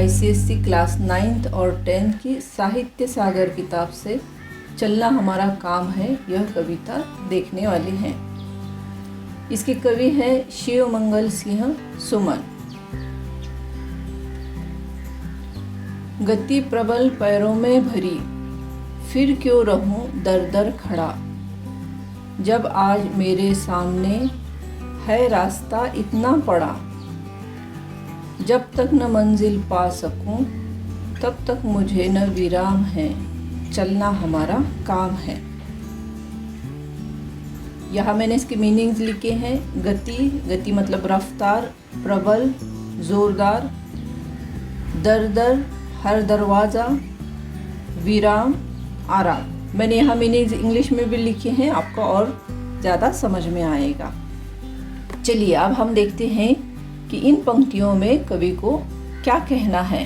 ICSC class 9th और 10th की साहित्य सागर किताब से चलना हमारा काम है यह कविता देखने वाले हैं। इसके कवि हैं शिव मंगल सिंह सुमन। गति प्रबल पैरों में भरी, फिर क्यों रहूं दर दर खड़ा। जब आज मेरे सामने है रास्ता इतना पड़ा। जब तक न मंजिल पा सकूं तब तक मुझे न विराम है, चलना हमारा काम है। यहाँ मैंने इसके मीनिंग्स लिखे हैं। गति मतलब रफ्तार, प्रबल जोरदार, दर दर हर दरवाज़ा, विराम आराम। मैंने यहाँ मीनिंग्स इंग्लिश में भी लिखे हैं, आपको और ज़्यादा समझ में आएगा। चलिए अब हम देखते हैं कि इन पंक्तियों में कवि को क्या कहना है।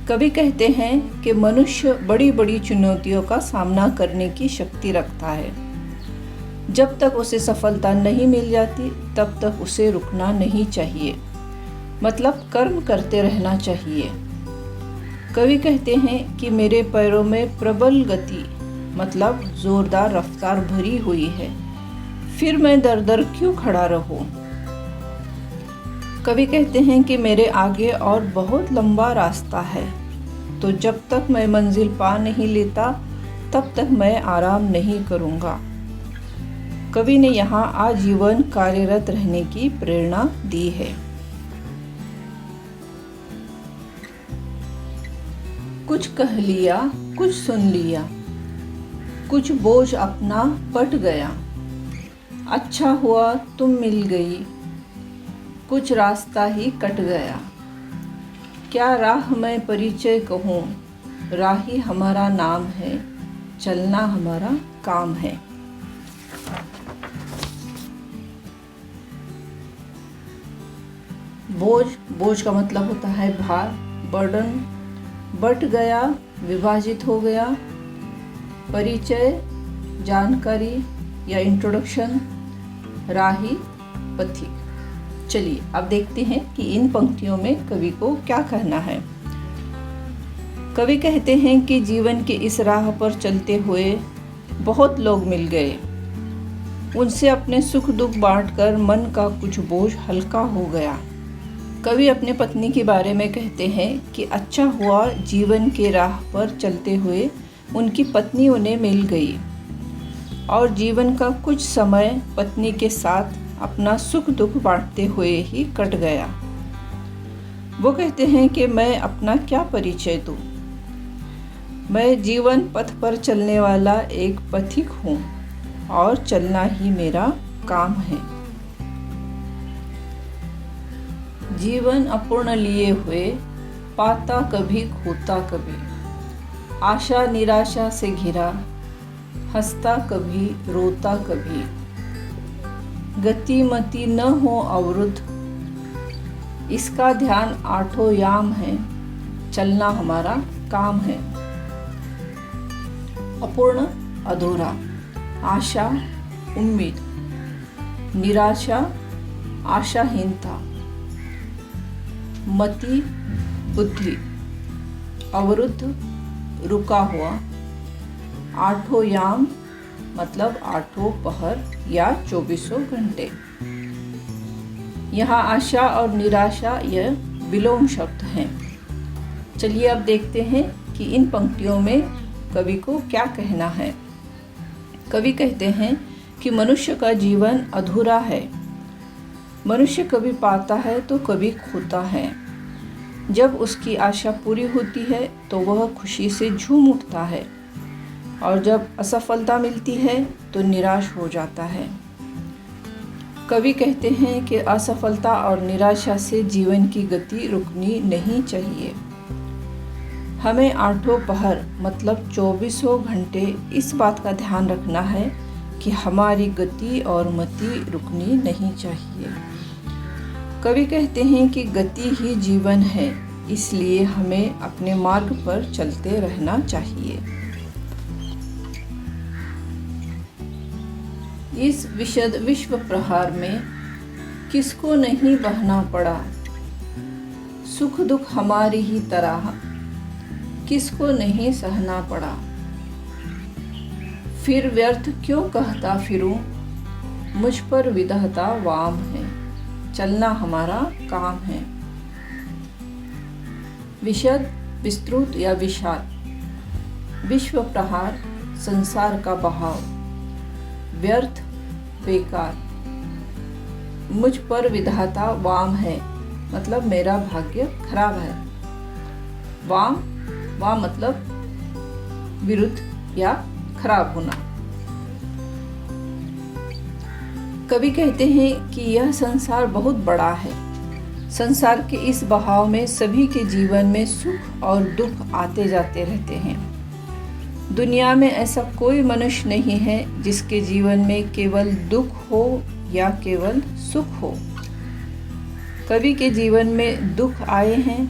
कवि कहते हैं कि मनुष्य बड़ी बड़ी चुनौतियों का सामना करने की शक्ति रखता है। जब तक उसे सफलता नहीं मिल जाती तब तक उसे रुकना नहीं चाहिए, मतलब कर्म करते रहना चाहिए। कवि कहते हैं कि मेरे पैरों में प्रबल गति मतलब जोरदार रफ्तार भरी हुई है, फिर मैं दर दर क्यों खड़ा रहूं। कवि कहते हैं कि मेरे आगे और बहुत लंबा रास्ता है, तो जब तक मैं मंजिल पा नहीं लेता तब तक मैं आराम नहीं करूंगा। कवि ने यहाँ आजीवन कार्यरत रहने की प्रेरणा दी है। कुछ कह लिया, कुछ सुन लिया, कुछ बोझ अपना पट गया। अच्छा हुआ तुम मिल गई, कुछ रास्ता ही कट गया। क्या राह में परिचय कहूँ, राही हमारा नाम है, चलना हमारा काम है। बोझ का मतलब होता है भार, बर्डन। बट गया विभाजित हो गया। परिचय जानकारी या इंट्रोडक्शन। राही पथिक। चलिए अब देखते हैं कि इन पंक्तियों में कवि को क्या कहना है। कवि कहते हैं कि जीवन के इस राह पर चलते हुए बहुत लोग मिल गए। उनसे अपने सुख दुख बांटकर मन का कुछ बोझ हल्का हो गया। कवि अपने पत्नी के बारे में कहते हैं कि अच्छा हुआ जीवन के राह पर चलते हुए उनकी पत्नी उन्हें मिल गई और जीवन का कुछ समय पत्नी के साथ अपना सुख दुख बांटते हुए ही कट गया। वो कहते हैं कि मैं अपना क्या परिचय दूं। मैं जीवन पथ पर चलने वाला एक पथिक हूँ और चलना ही मेरा काम है। जीवन अपूर्ण लिए हुए, पाता कभी खोता कभी। आशा निराशा से घिरा, हंसता कभी रोता कभी। गति मति न हो अवरुद्ध, इसका ध्यान आठों याम है, चलना हमारा काम है। अपूर्ण अधूरा, आशा उम्मीद, निराशा आशाहीनता, मति बुद्धि, अवरुद्ध रुका हुआ, आठों याम मतलब आठों पहर या 24 घंटे। यहाँ आशा और निराशा यह विलोम शब्द हैं। चलिए अब देखते हैं कि इन पंक्तियों में कवि को क्या कहना है। कवि कहते हैं कि मनुष्य का जीवन अधूरा है। मनुष्य कभी पाता है तो कभी खोता है। जब उसकी आशा पूरी होती है तो वह खुशी से झूम उठता है और जब असफलता मिलती है तो निराश हो जाता है। कवि कहते हैं कि असफलता और निराशा से जीवन की गति रुकनी नहीं चाहिए। हमें आठों पहर मतलब 24 घंटे इस बात का ध्यान रखना है कि हमारी गति और मति रुकनी नहीं चाहिए। कवि कहते हैं कि गति ही जीवन है, इसलिए हमें अपने मार्ग पर चलते रहना चाहिए। इस विशद विश्व प्रहार में किसको नहीं बहना पड़ा। सुख दुख हमारी ही तरह किसको नहीं सहना पड़ा। फिर व्यर्थ क्यों कहता फिरूं, मुझ पर विधाता वाम है, चलना हमारा काम है। विशद, विस्तृत या विशाल। विश्व प्रहार, संसार का बहाव। व्यर्थ, बेकार। मुझ पर विधाता वाम है, मतलब मेरा भाग्य खराब है। वाम मतलब विरुद्ध या खराब होना। कवि कहते हैं कि यह संसार बहुत बड़ा है। संसार के इस बहाव में सभी के जीवन में सुख और दुख आते जाते रहते हैं। दुनिया में ऐसा कोई मनुष्य नहीं है जिसके जीवन में केवल दुख हो या केवल सुख हो। कवि के जीवन में दुख आए हैं,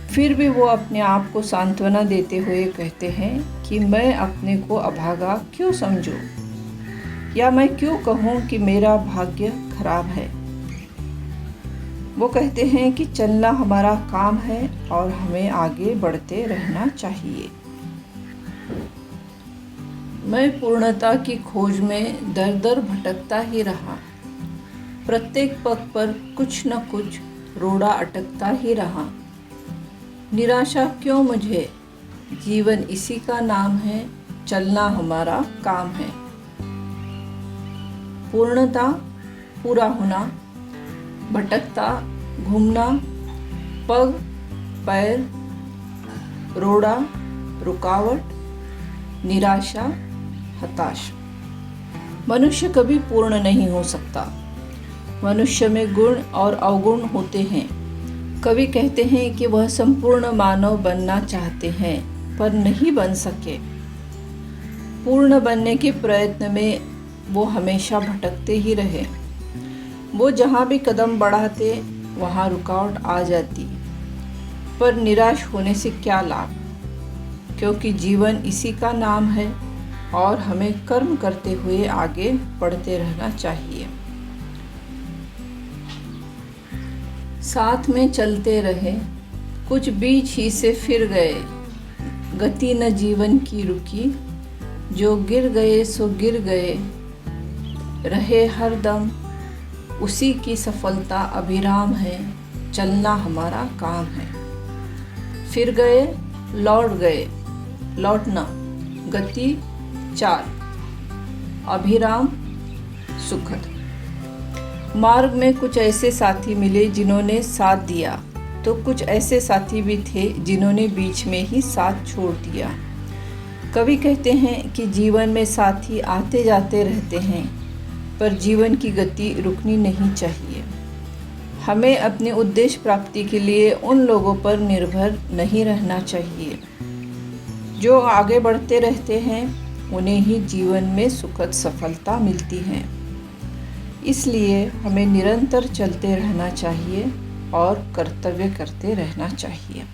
फिर भी वो अपने आप को सांत्वना देते हुए कहते हैं कि मैं अपने को अभागा क्यों समझूं, या मैं क्यों कहूँ कि मेरा भाग्य खराब है। वो कहते हैं कि चलना हमारा काम है और हमें आगे बढ़ते रहना चाहिए। मैं पूर्णता की खोज में दर दर भटकता ही रहा। प्रत्येक पग पर कुछ न कुछ रोड़ा अटकता ही रहा। निराशा क्यों मुझे, जीवन इसी का नाम है, चलना हमारा काम है। पूर्णता, पूरा होना, भटकता, घूमना, पग, पैर, रोड़ा, रुकावट, निराशा, हताश। मनुष्य कभी पूर्ण नहीं हो सकता। मनुष्य में गुण और अवगुण होते हैं। कवि कहते हैं कि वह संपूर्ण मानव बनना चाहते हैं पर नहीं बन सके। पूर्ण बनने के प्रयत्न में वो हमेशा भटकते ही रहे। वो जहाँ भी कदम बढ़ाते वहाँ रुकावट आ जाती। पर निराश होने से क्या लाभ, क्योंकि जीवन इसी का नाम है और हमें कर्म करते हुए आगे बढ़ते रहना चाहिए। साथ में चलते रहे, कुछ बीच ही से फिर गए, गति न जीवन की रुकी, जो गिर गए सो गिर गए, रहे हर दम उसी की सफलता अभिराम है, चलना हमारा काम है। फिर गए, लौट गए, लौटना, गति 4, अभिराम, सुखद। मार्ग में कुछ ऐसे साथी मिले जिन्होंने साथ दिया, तो कुछ ऐसे साथी भी थे जिन्होंने बीच में ही साथ छोड़ दिया। कवि कहते हैं कि जीवन में साथी आते जाते रहते हैं, पर जीवन की गति रुकनी नहीं चाहिए। हमें अपने उद्देश्य प्राप्ति के लिए उन लोगों पर निर्भर नहीं रहना चाहिए। जो आगे बढ़ते रहते हैं उन्हें ही जीवन में सुखद सफलता मिलती है। इसलिए हमें निरंतर चलते रहना चाहिए और कर्तव्य करते रहना चाहिए।